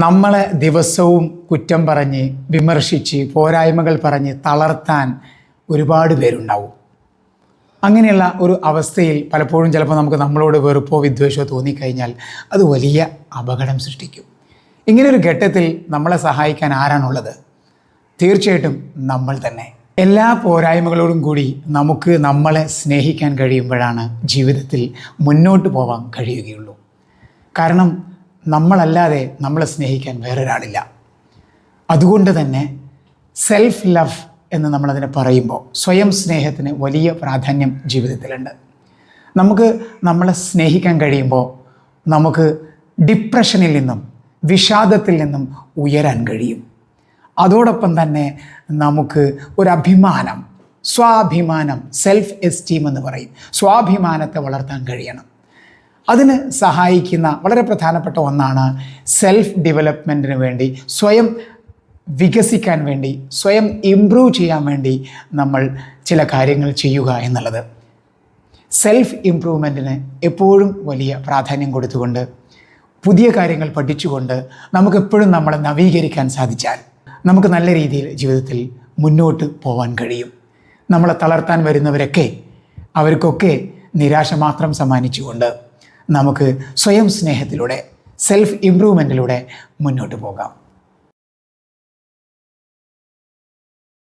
നമ്മളെ ദിവസവും കുറ്റം പറഞ്ഞ് വിമർശിച്ച് പോരായ്മകൾ പറഞ്ഞ് തളർത്താൻ ഒരുപാട് പേരുണ്ടാവും. അങ്ങനെയുള്ള ഒരു അവസ്ഥയിൽ പലപ്പോഴും ചിലപ്പോൾ നമുക്ക് നമ്മളോട് വെറുപ്പോ വിദ്വേഷമോ തോന്നിക്കഴിഞ്ഞാൽ അത് വലിയ അപകടം സൃഷ്ടിക്കും. ഇങ്ങനൊരു ഘട്ടത്തിൽ നമ്മളെ സഹായിക്കാൻ ആരാണുള്ളത്? തീർച്ചയായിട്ടും നമ്മൾ തന്നെ. എല്ലാ പോരായ്മകളോടും കൂടി നമുക്ക് നമ്മളെ സ്നേഹിക്കാൻ കഴിയുമ്പോഴാണ് ജീവിതത്തിൽ മുന്നോട്ട് പോകാൻ കഴിയുകയുള്ളൂ. കാരണം നമ്മളല്ലാതെ നമ്മളെ സ്നേഹിക്കാൻ വേറൊരാളില്ല. അതുകൊണ്ട് തന്നെ സെൽഫ് ലവ് എന്ന് നമ്മളതിനെ പറയുമ്പോൾ സ്വയം സ്നേഹത്തിന് വലിയ പ്രാധാന്യം ജീവിതത്തിലുണ്ട്. നമുക്ക് നമ്മളെ സ്നേഹിക്കാൻ കഴിയുമ്പോൾ നമുക്ക് ഡിപ്രഷനിൽ നിന്നും വിഷാദത്തിൽ നിന്നും ഉയരാൻ കഴിയും. അതോടൊപ്പം തന്നെ നമുക്ക് ഒരു അഭിമാനം, സ്വാഭിമാനം, സെൽഫ് എസ്റ്റീം എന്ന് പറയും, സ്വാഭിമാനത്തെ വളർത്താൻ കഴിയണം. അതിന് സഹായിക്കുന്ന വളരെ പ്രധാനപ്പെട്ട ഒന്നാണ് സെൽഫ് ഡെവലപ്മെൻറ്റിന് വേണ്ടി, സ്വയം വികസിക്കാൻ വേണ്ടി, സ്വയം ഇംപ്രൂവ് ചെയ്യാൻ വേണ്ടി നമ്മൾ ചില കാര്യങ്ങൾ ചെയ്യുക എന്നുള്ളത്. സെൽഫ് ഇംപ്രൂവ്മെൻറ്റിന് എപ്പോഴും വലിയ പ്രാധാന്യം കൊടുത്തുകൊണ്ട് പുതിയ കാര്യങ്ങൾ പഠിച്ചുകൊണ്ട് നമുക്കെപ്പോഴും നമ്മളെ നവീകരിക്കാൻ സാധിച്ചാൽ നമുക്ക് നല്ല രീതിയിൽ ജീവിതത്തിൽ മുന്നോട്ട് പോകാൻ കഴിയും. നമ്മളെ തളർത്താൻ വരുന്നവരൊക്കെ അവർക്കൊക്കെ നിരാശ മാത്രം സമ്മാനിച്ചുകൊണ്ട് നമുക്ക് സ്വയം സ്നേഹത്തിലൂടെ, സെൽഫ് ഇംപ്രൂവ്മെൻറ്റിലൂടെ മുന്നോട്ട് പോകാം.